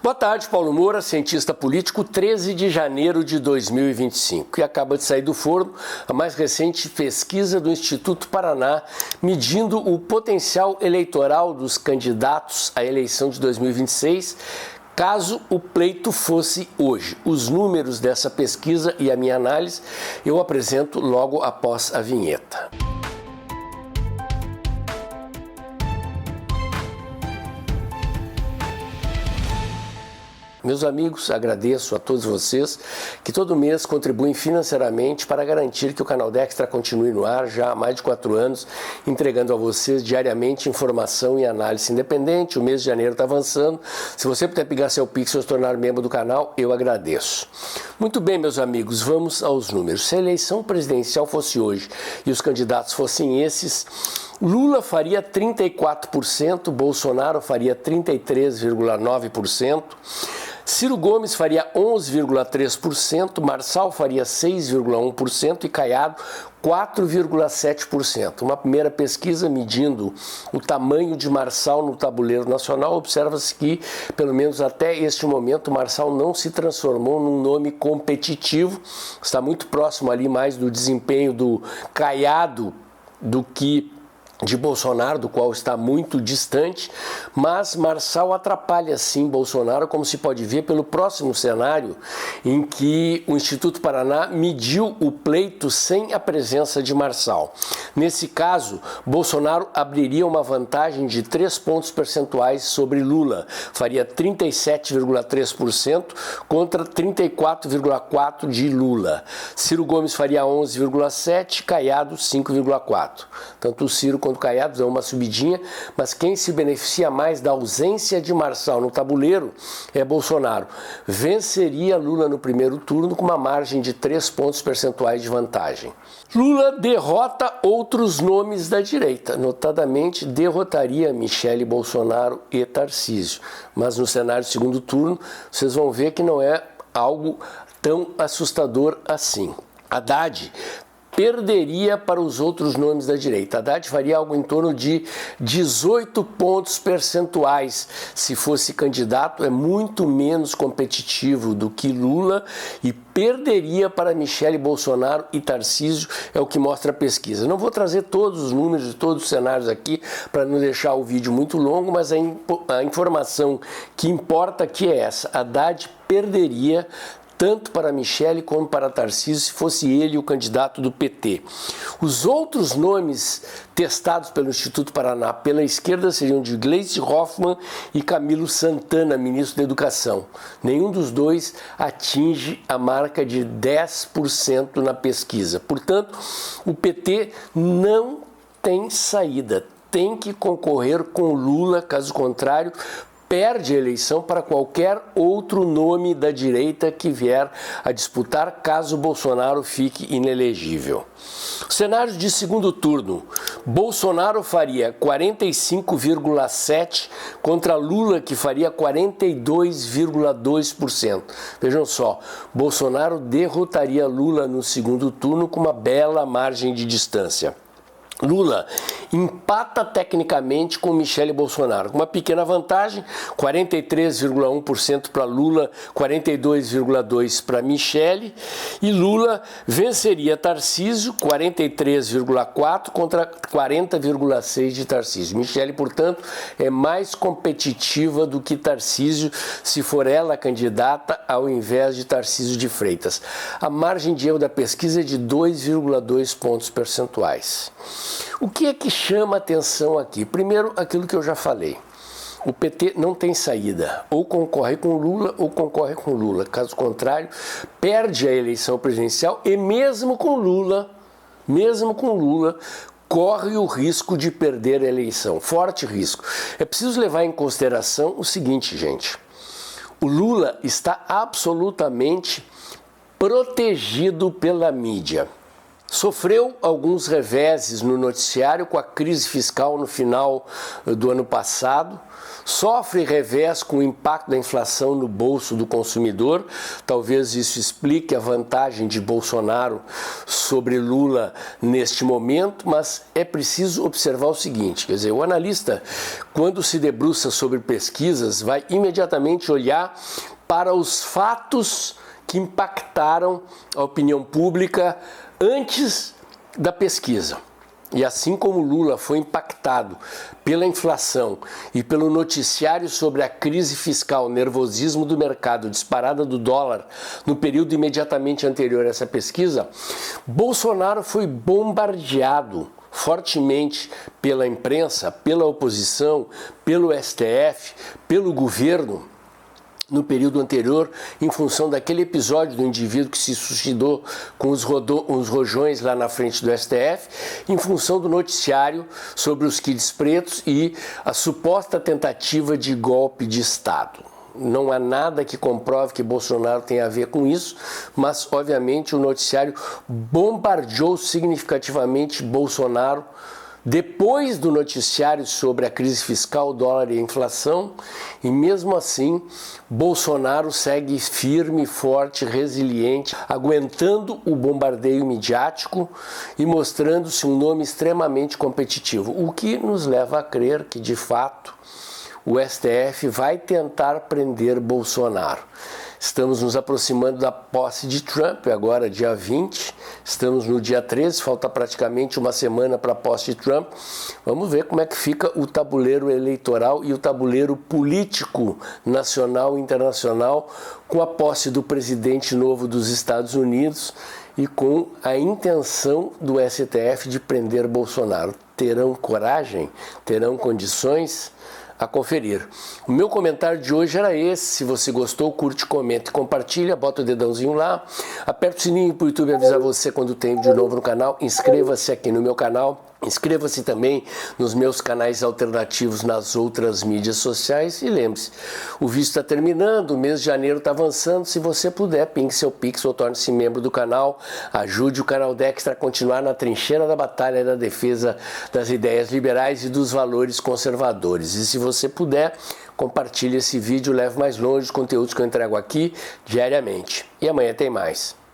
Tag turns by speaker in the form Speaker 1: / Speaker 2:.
Speaker 1: Boa tarde, Paulo Moura, cientista político, 13 de janeiro de 2025. E acaba de sair do forno a mais recente pesquisa do Instituto Paraná, medindo o potencial eleitoral dos candidatos à eleição de 2026, caso o pleito fosse hoje. Os números dessa pesquisa e a minha análise eu apresento logo após a vinheta. Meus amigos, agradeço a todos vocês que todo mês contribuem financeiramente para garantir que o canal Dextra continue no ar já há mais de 4 anos, entregando a vocês diariamente informação e análise independente. O mês de janeiro está avançando. Se você puder pegar seu Pix e se tornar membro do canal, eu agradeço. Muito bem, meus amigos, vamos aos números. Se a eleição presidencial fosse hoje e os candidatos fossem esses, Lula faria 34%, Bolsonaro faria 33,9%, Ciro Gomes faria 11,3%, Marçal faria 6,1% e Caiado 4,7%. Uma primeira pesquisa medindo o tamanho de Marçal no tabuleiro nacional, observa-se que, pelo menos até este momento, Marçal não se transformou num nome competitivo, está muito próximo ali mais do desempenho do Caiado do que de Bolsonaro, do qual está muito distante, mas Marçal atrapalha sim Bolsonaro, como se pode ver pelo próximo cenário, em que o Instituto Paraná mediu o pleito sem a presença de Marçal. Nesse caso, Bolsonaro abriria uma vantagem de 3 pontos percentuais sobre Lula, faria 37,3% contra 34,4% de Lula. Ciro Gomes faria 11,7%, Caiado 5,4%. Tanto o Ciro quanto o Caiado dão uma subidinha, mas quem se beneficia mais da ausência de Marçal no tabuleiro é Bolsonaro. Venceria Lula no primeiro turno com uma margem de 3 pontos percentuais de vantagem. Lula derrota outros nomes da direita, notadamente derrotaria Michele Bolsonaro e Tarcísio. Mas no cenário de segundo turno, vocês vão ver que não é algo tão assustador assim. Haddad perderia para os outros nomes da direita. Haddad faria algo em torno de 18 pontos percentuais. Se fosse candidato, é muito menos competitivo do que Lula e perderia para Michele Bolsonaro e Tarcísio, é o que mostra a pesquisa. Não vou trazer todos os números de todos os cenários aqui para não deixar o vídeo muito longo, mas a informação que importa aqui é essa. Haddad perderia tanto para Michele como para Tarcísio, se fosse ele o candidato do PT. Os outros nomes testados pelo Instituto Paraná pela esquerda seriam de Gleisi Hoffmann e Camilo Santana, ministro da Educação. Nenhum dos dois atinge a marca de 10% na pesquisa. Portanto, o PT não tem saída, tem que concorrer com Lula, caso contrário, perde a eleição para qualquer outro nome da direita que vier a disputar, caso Bolsonaro fique inelegível. Cenário de segundo turno. Bolsonaro faria 45,7% contra Lula, que faria 42,2%. Vejam só, Bolsonaro derrotaria Lula no segundo turno com uma bela margem de distância. Lula empata tecnicamente com Michele Bolsonaro, com uma pequena vantagem, 43,1% para Lula, 42,2% para Michele, e Lula venceria Tarcísio, 43,4% contra 40,6% de Tarcísio. Michele, portanto, é mais competitiva do que Tarcísio, se for ela a candidata ao invés de Tarcísio de Freitas. A margem de erro da pesquisa é de 2,2 pontos percentuais. O que é que chama atenção aqui? Primeiro, aquilo que eu já falei. O PT não tem saída. Ou concorre com Lula ou concorre com Lula. Caso contrário, perde a eleição presidencial e mesmo com Lula, corre o risco de perder a eleição. Forte risco. É preciso levar em consideração o seguinte, gente. O Lula está absolutamente protegido pela mídia. sofreu alguns reveses no noticiário com a crise fiscal no final do ano passado, sofre revés com o impacto da inflação no bolso do consumidor. Talvez isso explique a vantagem de Bolsonaro sobre Lula neste momento, mas é preciso observar o seguinte, quer dizer, o analista, quando se debruça sobre pesquisas, vai imediatamente olhar para os fatos que impactaram a opinião pública antes da pesquisa. E assim como Lula foi impactado pela inflação e pelo noticiário sobre a crise fiscal, nervosismo do mercado, disparada do dólar no período imediatamente anterior a essa pesquisa, Bolsonaro foi bombardeado fortemente pela imprensa, pela oposição, pelo STF, pelo governo, no período anterior, em função daquele episódio do indivíduo que se suicidou com os rojões lá na frente do STF, em função do noticiário sobre os kids pretos e a suposta tentativa de golpe de Estado. Não há nada que comprove que Bolsonaro tenha a ver com isso, mas, obviamente, o noticiário bombardeou significativamente Bolsonaro. Depois do noticiário sobre a crise fiscal, o dólar e a inflação, e mesmo assim, Bolsonaro segue firme, forte, resiliente, aguentando o bombardeio midiático e mostrando-se um nome extremamente competitivo, o que nos leva a crer que, de fato, o STF vai tentar prender Bolsonaro. Estamos nos aproximando da posse de Trump, agora dia 20, estamos no dia 13, falta praticamente uma semana para a posse de Trump. Vamos ver como é que fica o tabuleiro eleitoral e o tabuleiro político nacional e internacional com a posse do presidente novo dos Estados Unidos e com a intenção do STF de prender Bolsonaro. Terão coragem? Terão condições? A conferir. O meu comentário de hoje era esse. Se você gostou, curte, comenta e compartilha, bota o dedãozinho lá, aperta o sininho para o YouTube avisar você quando tem de novo no canal, inscreva-se aqui no meu canal, inscreva-se também nos meus canais alternativos nas outras mídias sociais e lembre-se, o vídeo está terminando, o mês de janeiro está avançando, se você puder, pingue seu Pix ou torne-se membro do canal, ajude o canal Dextra a continuar na trincheira da batalha da defesa das ideias liberais e dos valores conservadores. E se você puder, compartilhe esse vídeo, leve mais longe os conteúdos que eu entrego aqui diariamente. E amanhã tem mais.